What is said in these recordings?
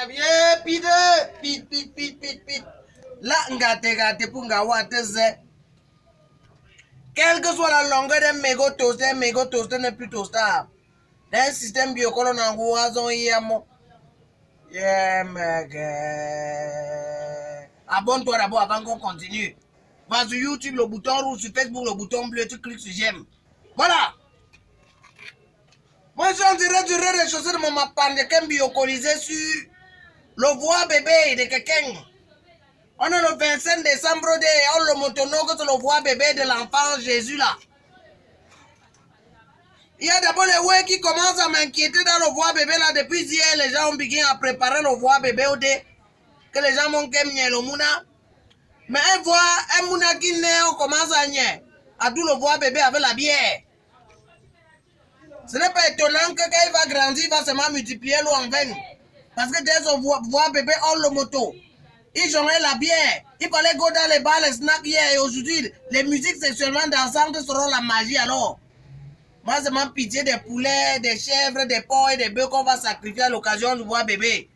Bien, pit. Là, ngate pour ngawate. Quelle que soit la longueur d'un mégot toaster n'est plus toastable. D'un système biocolon en goazon yamo. Yeah, mec. Abonne-toi d'abord avant qu'on continue. Va sur YouTube, le bouton rouge, sur Facebook, le bouton bleu, tu cliques sur j'aime. Voilà. Moi, je suis en train de chausser de mon mapan de Kem biocolisé sur le voix bébé de quelqu'un. On est le 25 décembre, on le motono que le voix bébé de l'enfant Jésus là. Il y a d'abord les ouais qui commencent à m'inquiéter dans le voix bébé là. Depuis hier, les gens ont begun à préparer le voix bébé au dé. Que les gens m'ont gagné le mouna. Mais un mouna qui naît, on commence à nier. À tout le voix bébé avec la bière. Ce n'est pas étonnant que quand il va grandir, il va seulement multiplier l'eau en veine. Parce que dès son voix bébé, on le moto. Il jonglait la bière. Il fallait go dans les bars, les snacks hier. Et aujourd'hui, les musiques sexuellement dansantes seront la magie alors. Moi, c'est ma pitié des poulets, des chèvres, des porcs et des bœufs qu'on va sacrifier à l'occasion du voix bébé.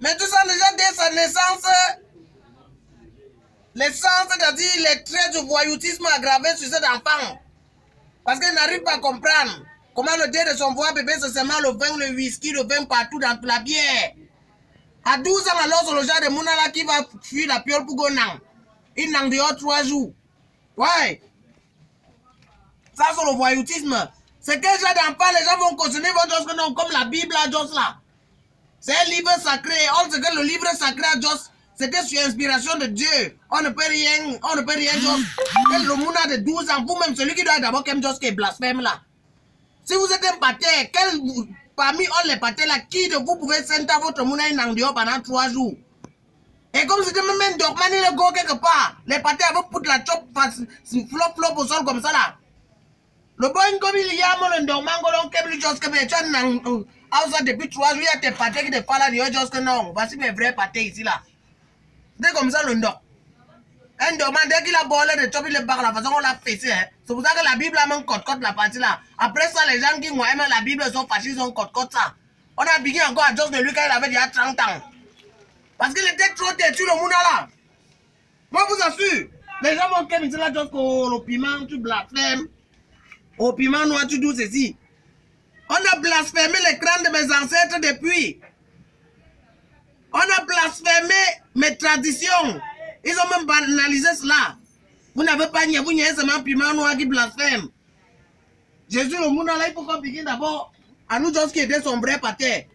Mais tout ça déjà dès sa naissance, l'essence, c'est-à-dire les traits du voyoutisme aggravés sur cet enfant. Parce qu'il n'arrive pas à comprendre comment le dé de son voix bébé, c'est seulement le vin, le whisky, le vin partout dans la bière. À 12 ans, alors, c'est le genre de mounala qui va fuir la piole pour Gonang. Il n'en dehors 3 jours. Ouais. Ça, c'est le voyoutisme. C'est quel genre d'enfant les gens vont consommer votre non, comme la Bible à Jos là. C'est un livre sacré. On sait que le livre sacré à Jos, c'était sur inspiration de Dieu. On ne peut rien Jos. Le mouna de 12 ans, vous-même, celui qui doit d'abord qu'un Jos qui est blasphème là. Si vous êtes un pater, parmi les paters là, qui de vous pouvez sentir votre mouna en dehors pendant 3 jours? Et comme c'était même un dormant, il go quelque part. Les paters avaient put la chop, flop au sol comme ça là. Le bon comme il y a mon dormant, donc comme Jos que tu as depuis 3 jours, il y a tes paters qui te parlent là, Jos que non. Voici mes vrais paters ici là. C'est comme ça le ndok. Un dormant, dès qu'il a bolé de chop, il le barre la façon on l'a fessé. Hein. C'est pour ça que la Bible a même côte la partie là. Après ça, les gens qui ont aimé la Bible sont fâchés, ils ont côte ça. On a bigué encore à Jos de lui quand il avait déjà 30 ans. Parce qu'il était trop têtu le mouna là. Moi, vous assure, les gens vont qu'aimer là, Jos que le piment, tu blasphèmes. Au piment noir, tu doux ceci. On a blasphémé les crânes de mes ancêtres depuis. On a blasphémé mes traditions. Ils ont même banalisé cela. Vous n'avez pas nié, vous niez seulement piment noir qui blasphème. Jésus, le monde là, il faut qu'on begine d'abord à nous tous qui étaient son vrai pater.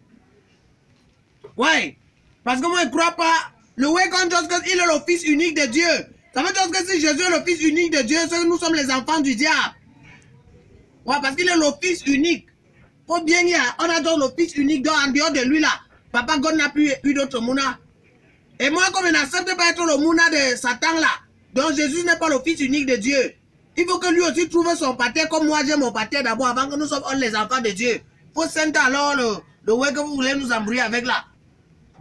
Ouais. Parce que moi, je ne crois pas. Le way quand il est le fils unique de Dieu. Ça veut dire que si Jésus est le fils unique de Dieu, c'est que nous sommes les enfants du diable. Ouais, parce qu'il est le fils unique. Faut bien y a, on a donc le fils unique en dehors de lui là. Papa God n'a plus eu d'autre mouna. Et moi, comme je n'accepte pas être le mouna de Satan là, donc Jésus n'est pas le fils unique de Dieu. Il faut que lui aussi trouve son pater comme moi j'ai mon pater d'abord avant que nous sommes les enfants de Dieu. Faut sentir alors le way que vous voulez nous embrouiller avec là.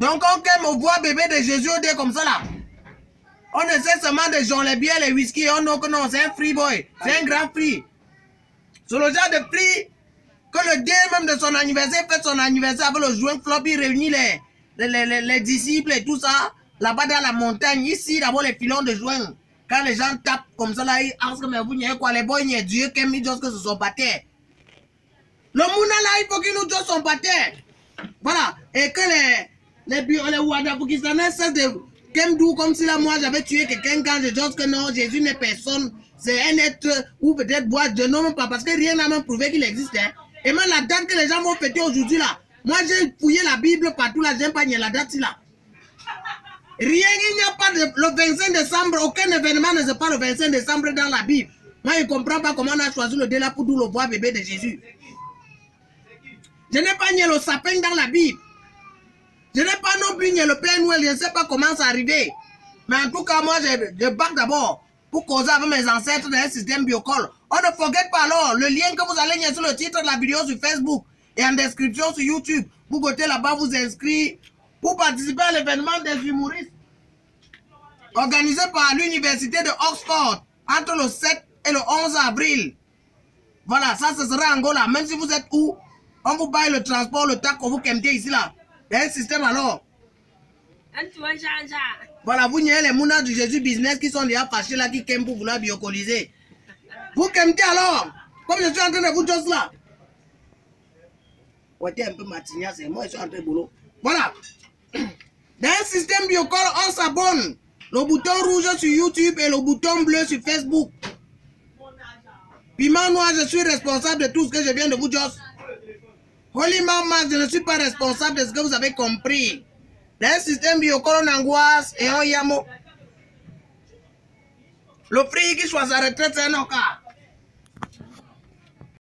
Donc on aime au voix bébé de Jésus au dé comme ça là. On essaie seulement de jouer les bières, les whisky, on dit que non, c'est un free boy, c'est un grand free. C'est le genre de free que le dé même de son anniversaire fait son anniversaire avec le joint flop, il réunit les disciples et tout ça, là-bas dans la montagne, ici d'abord les filons de joint. Quand les gens tapent comme ça là, ils disent que mais vous n'y quoi, les boys n'y Dieu qui mis que ce sont pater. Le mouna là, il faut qu'il nous donne son pater. Voilà, et que les Ouadaboukissanais cessent de Kemdou comme si là moi j'avais tué quelqu'un quand je dis que non, Jésus n'est personne, c'est un être ou peut-être boîte de non pas parce que rien n'a même prouvé qu'il existe. Hein. Et même la date que les gens vont fêter aujourd'hui là, moi j'ai fouillé la Bible partout là, j'aime pas nier la date là. Rien, il n'y a pas le 25 décembre, aucun événement ne se passe le 25 décembre dans la Bible. Moi je ne comprends pas comment on a choisi le dé là pour d'où le bois bébé de Jésus. Je n'ai pas nié le sapin dans la Bible. Je n'ai pas non plus nié le Père Noël, je ne sais pas comment ça arrivé. Mais en tout cas, moi, je bats d'abord pour causer avec mes ancêtres dans un système biocol. On ne forget pas alors le lien que vous allez nier sur le titre de la vidéo sur Facebook et en description sur YouTube. Vous gotez là-bas, vous inscrivez pour participer à l'événement des humoristes organisé par l'université de Oxford entre le 7 et le 11 avril. Voilà, ça ce sera Angola. Même si vous êtes où, on vous baille le transport, le tac qu'on vous quemtez ici là. un système alors. Voilà, vous n'avez les mounas du Jésus Business qui sont déjà fâchés là, qui aiment pour vouloir biocoliser. Vous qu'aimez alors? Comme je suis en train de vous dire cela. Ouais, t'es un peu matignon, c'est moi, je suis en train de boulot. Voilà. Dans un système biocol, on s'abonne. Le bouton rouge sur YouTube et le bouton bleu sur Facebook. Piment noir, je suis responsable de tout ce que je viens de vous dire. Holy Mama, je ne suis pas responsable de ce que vous avez compris. Dans un système biocol, on angoisse et on yamo. Le prix qui choisit sa retraite, c'est un cas.